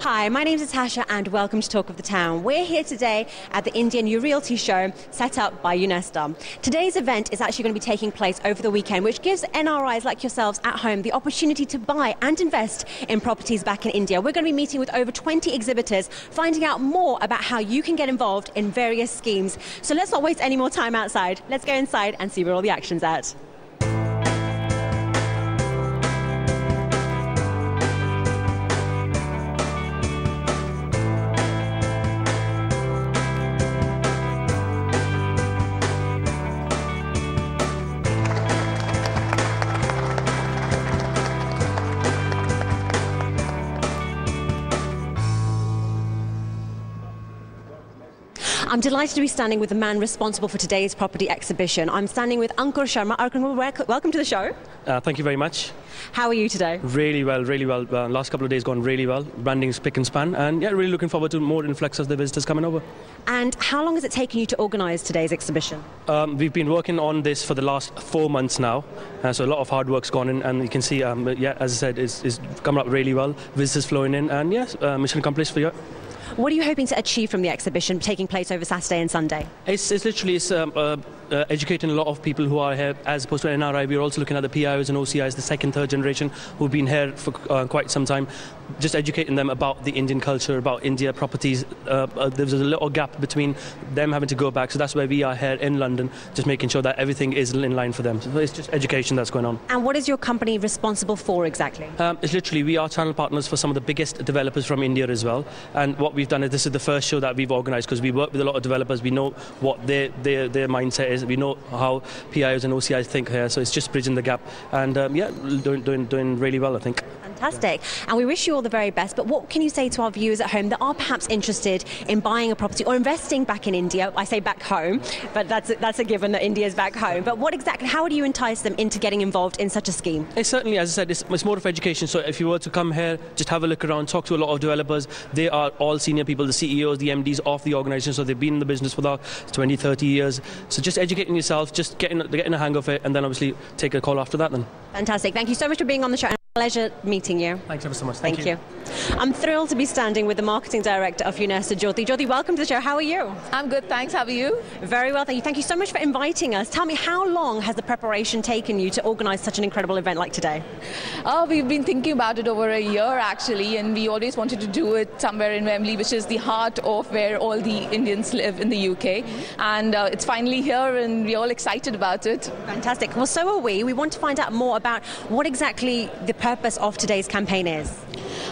Hi, my name is Natasha and welcome to Talk of the Town. We're here today at the Indian New Realty Show set up by UNESTA. Today's event is actually going to be taking place over the weekend, which gives NRIs like yourselves at home the opportunity to buy and invest in properties back in India. We're going to be meeting with over 20 exhibitors, finding out more about how you can get involved in various schemes. So let's not waste any more time outside. Let's go inside and see where all the action's at. I'm delighted to be standing with the man responsible for today's property exhibition. I'm standing with Ankur Sharma. Ankur, welcome to the show. Thank you very much. How are you today? Really well, really well. Last couple of days gone really well. Branding's spick and span, and yeah, really looking forward to more influx of the visitors coming over. And how long has it taken you to organise today's exhibition? We've been working on this for the last 4 months now, so a lot of hard work's gone in, and you can see, yeah, as I said, it's come up really well. Visitors flowing in, and yes, mission accomplished for you. What are you hoping to achieve from the exhibition taking place over Saturday and Sunday? It's literally educating a lot of people who are here as opposed to NRI. We're also looking at the PIOs and OCIs, the second, third generation who've been here for quite some time, just educating them about the Indian culture, about India properties. There's a little gap between them having to go back, so that's why we are here in London, just making sure that everything is in line for them. So it's just education that's going on. And what is your company responsible for exactly? It's literally, we are channel partners for some of the biggest developers from India as well, and what we've done is this is the first show that we've organised because we work with a lot of developers. We know what their mindset is. We know how PIOs and OCIs think here, so it's just bridging the gap, and yeah, doing really well, I think. Fantastic. And we wish you all the very best, but what can you say to our viewers at home that are perhaps interested in buying a property or investing back in India? I say back home, but that's a given that India's back home. But how would you entice them into getting involved in such a scheme? It's certainly, as I said, it's more of education. So if you were to come here, just have a look around, talk to a lot of developers. They are all senior people, the CEOs, the MDs of the organisation, so they've been in the business for about 20, 30 years. So just educating yourself, just getting a hang of it, and then obviously take a call after that then. Fantastic. Thank you so much for being on the show. Pleasure meeting you. Thanks ever so much. Thank you. I'm thrilled to be standing with the marketing director of UNESTA, Jyoti. Jyoti, welcome to the show. How are you? I'm good, thanks. How are you? Very well, thank you. Thank you so much for inviting us. Tell me, how long has the preparation taken you to organise such an incredible event like today? We've been thinking about it over a year actually, and we always wanted to do it somewhere in Wembley, which is the heart of where all the Indians live in the UK. And it's finally here, and we're all excited about it. Fantastic. Well, so are we. We want to find out more about what exactly the purpose of today's campaign is.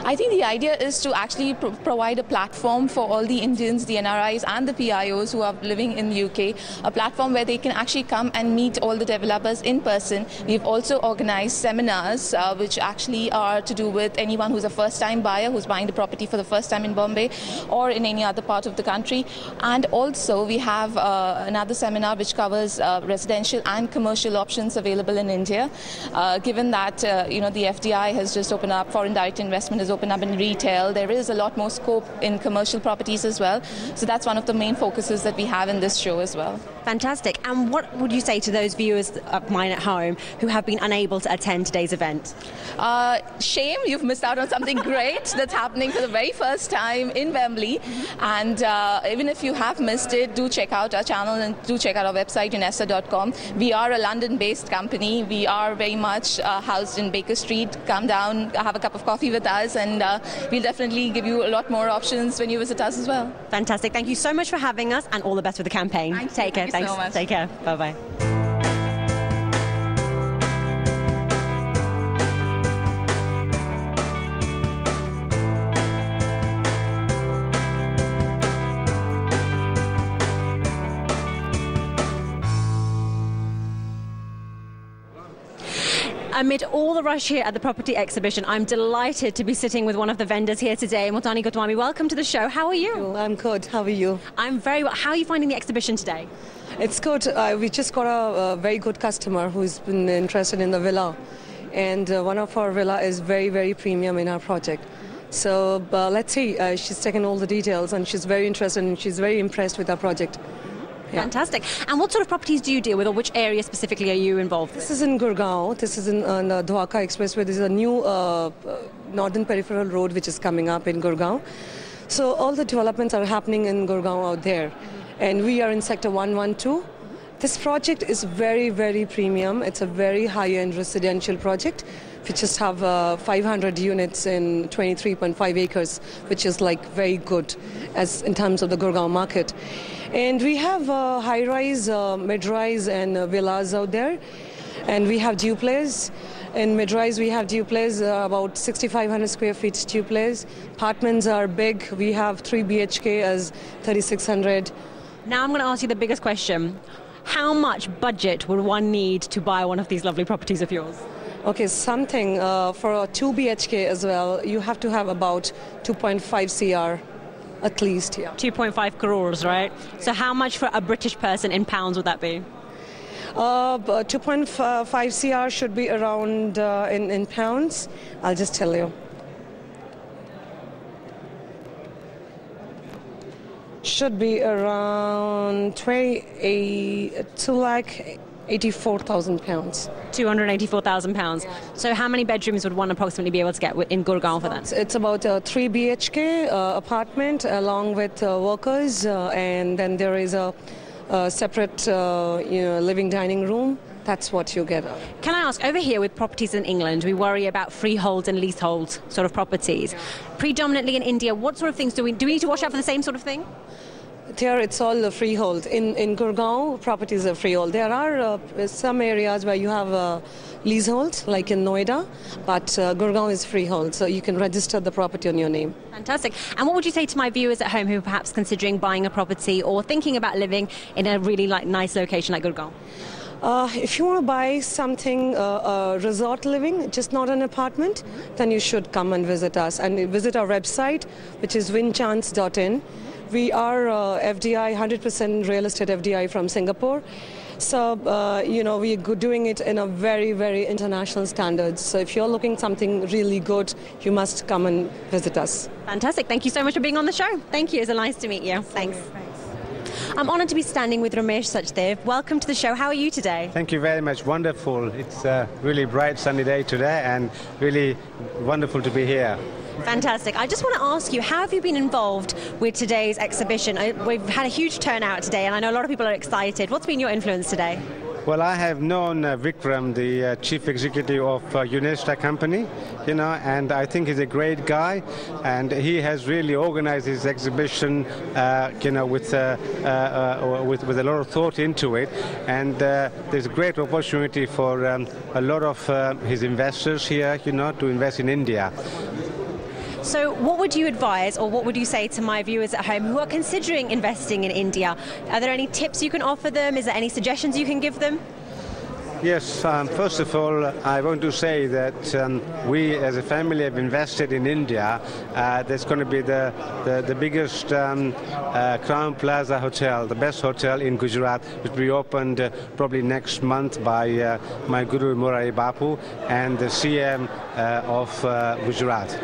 I think the idea is to actually provide a platform for all the Indians, the NRIs and the PIOs who are living in the UK, a platform where they can actually come and meet all the developers in person. We've also organized seminars which actually are to do with anyone who's a first-time buyer who's buying the property for the first time in Bombay or in any other part of the country. And also we have another seminar which covers residential and commercial options available in India. Given that the FDI has just opened up, foreign direct investment has opened up in retail, there is a lot more scope in commercial properties as well. So that's one of the main focuses that we have in this show as well. Fantastic. And what would you say to those viewers of mine at home who have been unable to attend today's event? Shame, you've missed out on something great that's happening for the very first time in Wembley. And even if you have missed it, do check out our channel and do check out our website, unesta.com. We are a London-based company. We are very much housed in Baker Street. Come down, have a cup of coffee with us, and we'll definitely give you a lot more options when you visit us as well. Fantastic. Thank you so much for having us, and all the best with the campaign. Take care. Thanks so much. Take care. Bye-bye. Amid all the rush here at the property exhibition, I'm delighted to be sitting with one of the vendors here today. Mutani Gotwami, welcome to the show. How are you? I'm good. How are you? I'm very well. How are you finding the exhibition today? It's good. We just got a very good customer who's been interested in the villa. And one of our villa is very, very premium in our project. So let's see. She's taken all the details and she's very interested and she's very impressed with our project. Yeah. Fantastic. And what sort of properties do you deal with, or which area specifically are you involved in? This is in Gurgaon. This is in the Dwarka Expressway. This is a new Northern Peripheral Road, which is coming up in Gurgaon. So all the developments are happening in Gurgaon out there. And we are in Sector 112. This project is very, very premium. It's a very high-end residential project. We just have 500 units in 23.5 acres, which is like very good as in terms of the Gurgaon market. And we have high-rise, mid-rise and villas out there. And we have duplex. In mid-rise, we have duplex, about 6,500 square feet duplex. Apartments are big. We have 3 BHK as 3,600. Now I'm going to ask you the biggest question. How much budget would one need to buy one of these lovely properties of yours? Okay, something for a 2 BHK as well, you have to have about 2.5 CR at least, yeah. 2.5 crores, right? So how much for a British person in pounds would that be? 2.5 CR should be around in pounds. I'll just tell you. Should be around 284,000 pounds. 284,000 pounds. So how many bedrooms would one approximately be able to get in Gurgaon for that? It's about a 3 BHK apartment along with workers, and then there is a separate living dining room. That's what you get. Can I ask, over here with properties in England, we worry about freehold and leasehold sort of properties. Predominantly in India, what sort of things do we need to watch out for the same sort of thing? There, it's all freehold. In Gurgaon, properties are freehold. There are some areas where you have leasehold, like in Noida, but Gurgaon is freehold, so you can register the property on your name. Fantastic. And what would you say to my viewers at home who are perhaps considering buying a property or thinking about living in a really nice location like Gurgaon? If you want to buy something, resort living, just not an apartment, then you should come and visit us and visit our website, which is winchance.in. We are FDI, 100% real estate FDI from Singapore. So, we're doing it in a very, very international standards. So if you're looking something really good, you must come and visit us. Fantastic. Thank you so much for being on the show. Thank you. It's nice to meet you. Thanks. I'm honoured to be standing with Ramesh Sachdev. Welcome to the show. How are you today? Thank you very much. Wonderful. It's a really bright, sunny day today and really wonderful to be here. Fantastic. I just want to ask you, how have you been involved with today's exhibition? We've had a huge turnout today and I know a lot of people are excited. What's been your influence today? Well, I have known Vikram, the chief executive of UNESTA company, and I think he's a great guy, and he has really organized his exhibition, with a lot of thought into it, and there's a great opportunity for a lot of his investors here, to invest in India. So what would you advise or what would you say to my viewers at home who are considering investing in India? Are there any tips you can offer them? Is there any suggestions you can give them? Yes, first of all, I want to say that we as a family have invested in India. There's going to be the biggest Crown Plaza hotel, the best hotel in Gujarat, which will be opened probably next month by my Guru Morari Bapu and the CM of Gujarat.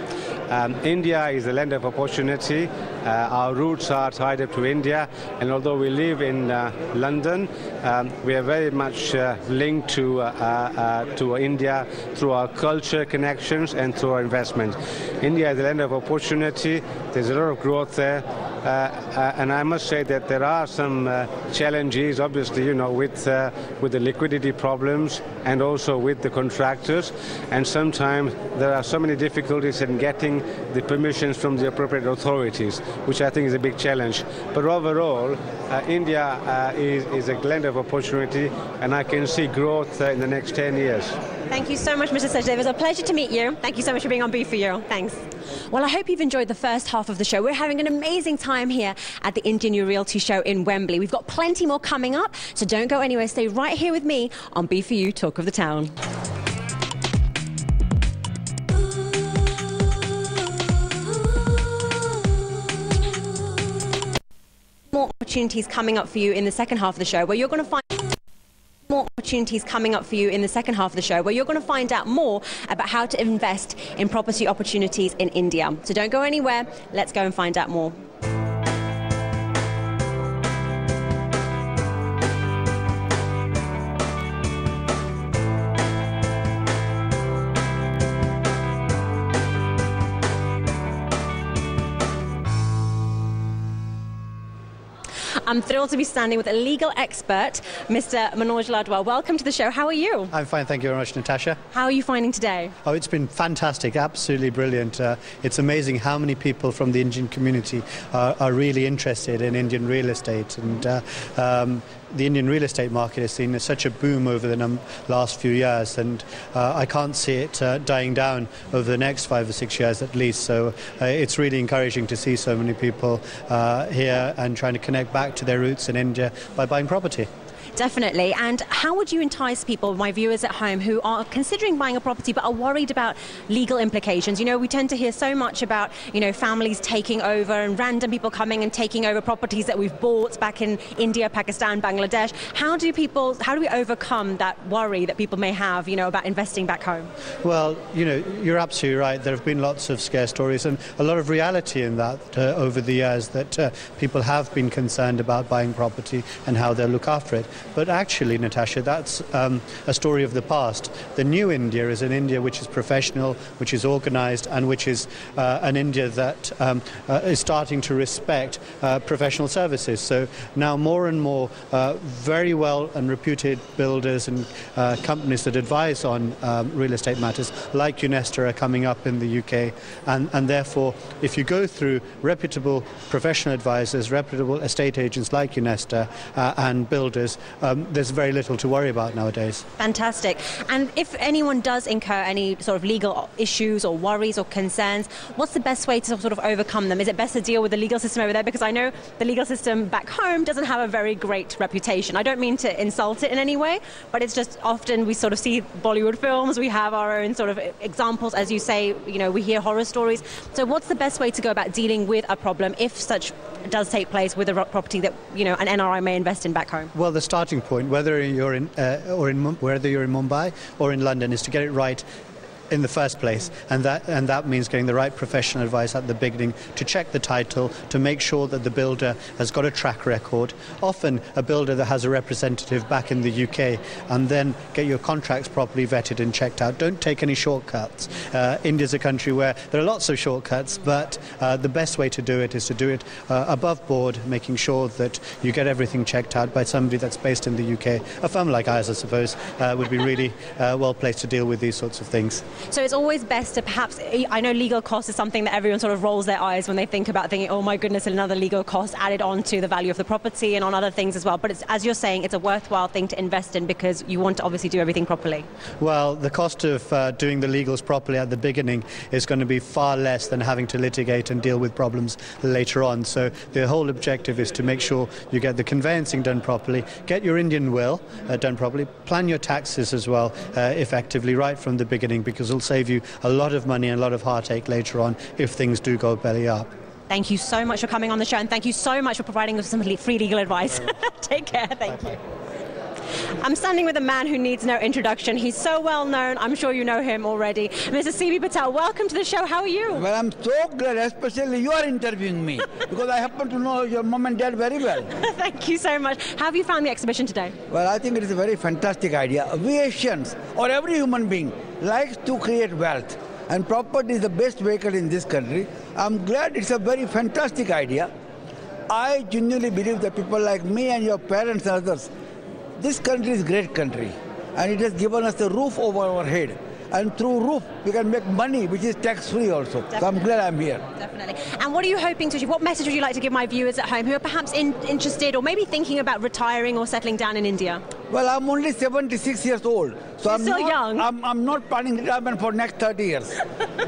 India is a land of opportunity. Our roots are tied up to India, and although we live in London, we are very much linked to India through our culture connections and through our investment. India is a land of opportunity. There's a lot of growth there. And I must say that there are some challenges, obviously, with the liquidity problems and also with the contractors. And sometimes there are so many difficulties in getting the permissions from the appropriate authorities, which I think is a big challenge. But overall, India is a land of opportunity, and I can see growth in the next 10 years. Thank you so much, Mr. Sachdev. It was a pleasure to meet you. Thank you so much for being on B4U. Thanks. Well, I hope you've enjoyed the first half of the show. We're having an amazing time here at the Indian New Realty Show in Wembley. We've got plenty more coming up, so don't go anywhere. Stay right here with me on B4U Talk of the Town. More opportunities coming up for you in the second half of the show, where you're going to find more opportunities coming up for you in the second half of the show, where you're going to find out more about how to invest in property opportunities in India. So don't go anywhere. Let's go and find out more. I'm thrilled to be standing with a legal expert, Mr. Manoj Ladwar. Welcome to the show. How are you? I'm fine, thank you very much, Natasha. How are you finding today? Oh, it's been fantastic, absolutely brilliant. It's amazing how many people from the Indian community are really interested in Indian real estate, and the Indian real estate market has seen such a boom over the last few years, and I can't see it dying down over the next 5 or 6 years at least. So it's really encouraging to see so many people here and trying to connect back to their roots in India by buying property. Definitely. And how would you entice people, my viewers at home, who are considering buying a property but are worried about legal implications? You know, we tend to hear so much about, families taking over and random people coming and taking over properties that we've bought back in India, Pakistan, Bangladesh. How do we overcome that worry that people may have, about investing back home? Well, you're absolutely right. There have been lots of scare stories and a lot of reality in that over the years, that people have been concerned about buying property and how they'll look after it. But actually, Natasha, that's a story of the past. The new India is an India which is professional, which is organised, and which is an India that is starting to respect professional services. So now more and more very well and reputed builders and companies that advise on real estate matters, like UNESTA, are coming up in the UK. And therefore, if you go through reputable professional advisors, reputable estate agents like UNESTA and builders, there's very little to worry about nowadays. Fantastic. And if anyone does incur any sort of legal issues or worries or concerns, what's the best way to sort of overcome them? Is it best to deal with the legal system over there? Because I know the legal system back home doesn't have a very great reputation. I don't mean to insult it in any way, but it's just often we sort of see Bollywood films, we have our own sort of examples, as you say, we hear horror stories. So what's the best way to go about dealing with a problem if such does take place with a property that, an NRI may invest in back home? Well, the starting point, whether you're in Mumbai or in London, is to get it right in the first place, and that means getting the right professional advice at the beginning, to check the title, to make sure that the builder has got a track record, often a builder that has a representative back in the UK, and then get your contracts properly vetted and checked out. Don't take any shortcuts. India's a country where there are lots of shortcuts, but the best way to do it is to do it above board, making sure that you get everything checked out by somebody that's based in the UK. A firm like ours, I suppose, would be really well placed to deal with these sorts of things. So it's always best to perhaps, I know legal cost is something that everyone sort of rolls their eyes when they think about, thinking, oh my goodness, another legal cost added on to the value of the property and on other things as well. But as you're saying, it's a worthwhile thing to invest in because you want to obviously do everything properly. Well, the cost of doing the legals properly at the beginning is going to be far less than having to litigate and deal with problems later on. So the whole objective is to make sure you get the conveyancing done properly, get your Indian will done properly, plan your taxes as well effectively right from the beginning, because it'll save you a lot of money and a lot of heartache later on if things do go belly up. Thank you so much for coming on the show, and thank you so much for providing us some free legal advice. Take care. Thank you. I'm standing with a man who needs no introduction. He's so well known, I'm sure you know him already. Mr. C.B. Patel, welcome to the show. How are you? Well, I'm so glad, especially you are interviewing me, because I happen to know your mom and dad very well. Thank you so much. How have you found the exhibition today? Well, I think it is a very fantastic idea. We Asians, or every human being, likes to create wealth, and property is the best vehicle in this country. I'm glad it's a very fantastic idea. I genuinely believe that people like me and your parents and others, this country is a great country, and it has given us the roof over our head. And through roof, we can make money, which is tax-free also. Definitely. So I'm glad I'm here. Definitely. And what are you hoping to achieve? What message would you like to give my viewers at home who are perhaps interested or maybe thinking about retiring or settling down in India? Well, I'm only 76 years old. So I'm still young. I'm not planning retirement for next 30 years.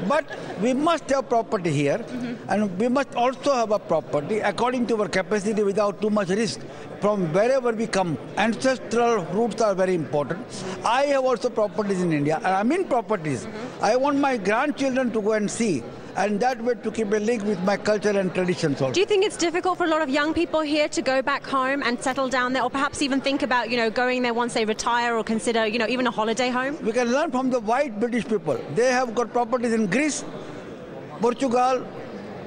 But we must have property here, and we must also have a property according to our capacity without too much risk from wherever we come. Ancestral roots are very important. I have also properties in India, and I'm in properties. I want my grandchildren to go and see, and that way to keep a link with my culture and traditions also. Do you think it's difficult for a lot of young people here to go back home and settle down there, or perhaps even think about, going there once they retire, or consider, even a holiday home? We can learn from the white British people. They have got properties in Greece, Portugal,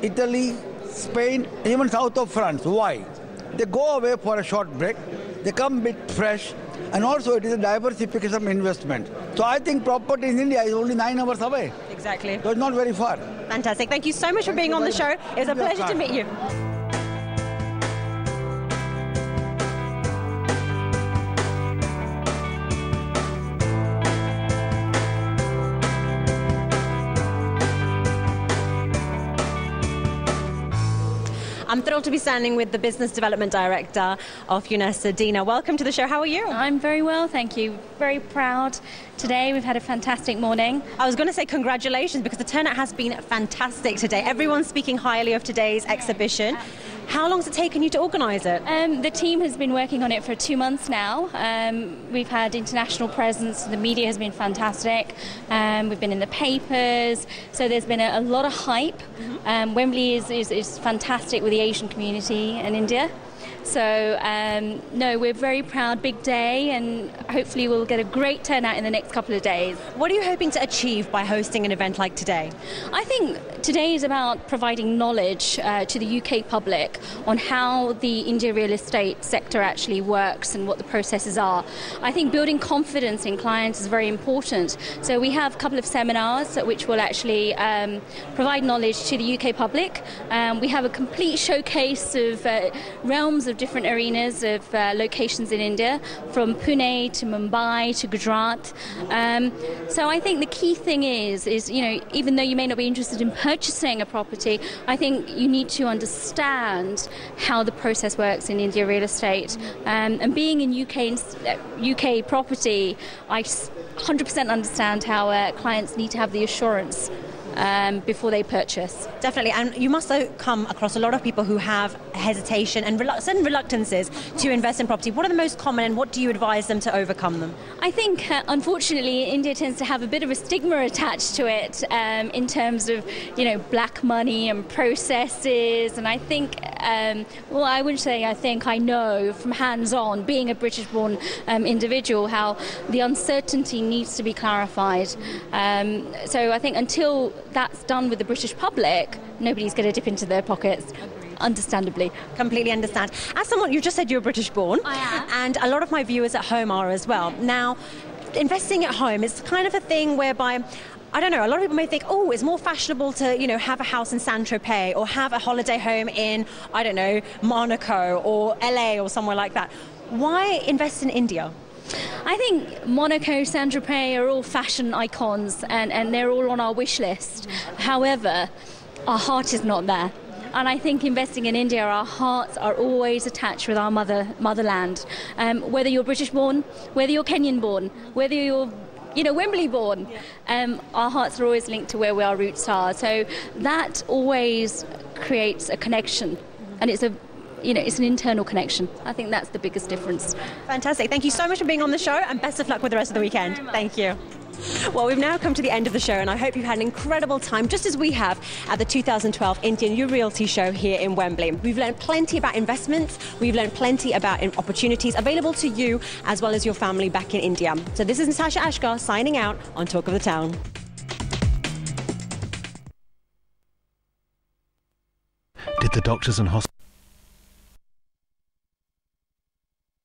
Italy, Spain, even south of France. Why? They go away for a short break, they come a bit fresh, and also it is a diversification of investment. So I think property in India is only 9 hours away. Exactly. So it's not very far. Fantastic. Thank you so much for being on the show. It was a pleasure to meet you. I'm thrilled to be standing with the Business Development Director of UNESTA, Dina. Welcome to the show. How are you? I'm very well, thank you. Very proud. Today we've had a fantastic morning. I was going to say congratulations because the turnout has been fantastic today. Everyone's speaking highly of today's exhibition. How long has it taken you to organise it? The team has been working on it for 2 months now. We've had international presence. The media has been fantastic. We've been in the papers. So there's been a lot of hype. Wembley is fantastic with the Asian community in India. So, no, we're very proud, big day, and hopefully we'll get a great turnout in the next couple of days. What are you hoping to achieve by hosting an event like today? I think today is about providing knowledge to the UK public on how the India real estate sector actually works and what the processes are. I think building confidence in clients is very important. So we have a couple of seminars which will actually provide knowledge to the UK public. We have a complete showcase of realms of different arenas of locations in India, from Pune to Mumbai to Gujarat. So I think the key thing is even though you may not be interested in purchasing a property, I think you need to understand how the process works in India real estate. And being in UK property, I 100% understand how clients need to have the assurance before they purchase. Definitely, and you must come across a lot of people who have hesitation and certain reluctances to invest in property. What are the most common and what do you advise them to overcome them? I think, unfortunately, India tends to have a bit of a stigma attached to it in terms of, black money and processes. And I think, I wouldn't say I know from hands-on, being a British-born individual, how the uncertainty needs to be clarified. So I think until that's done with the British public, nobody's going to dip into their pockets. Understandably. Completely understand. As someone, you just said you're British born. I am. And a lot of my viewers at home are as well. Now, investing at home is kind of a thing whereby, I don't know, a lot of people may think, oh, it's more fashionable to, have a house in Saint-Tropez or have a holiday home in, I don't know, Monaco or LA or somewhere like that. Why invest in India? I think Monaco, Saint-Tropez are all fashion icons and they're all on our wish list. However, our heart is not there. And I think investing in India, our hearts are always attached with our motherland. Whether you're British born, whether you're Kenyan born, whether you're Wembley born, our hearts are always linked to where our roots are. So that always creates a connection. And it's an internal connection. I think that's the biggest difference. Fantastic. Thank you so much for being on the show and best of luck with the rest of the weekend. Thank you. Well, we've now come to the end of the show and I hope you've had an incredible time, just as we have at the 2012 Indian New Realty Show here in Wembley. We've learned plenty about investments, we've learned plenty about opportunities available to you as well as your family back in India. So this is Natasha Asghar signing out on Talk of the Town. Did the doctors and hospitals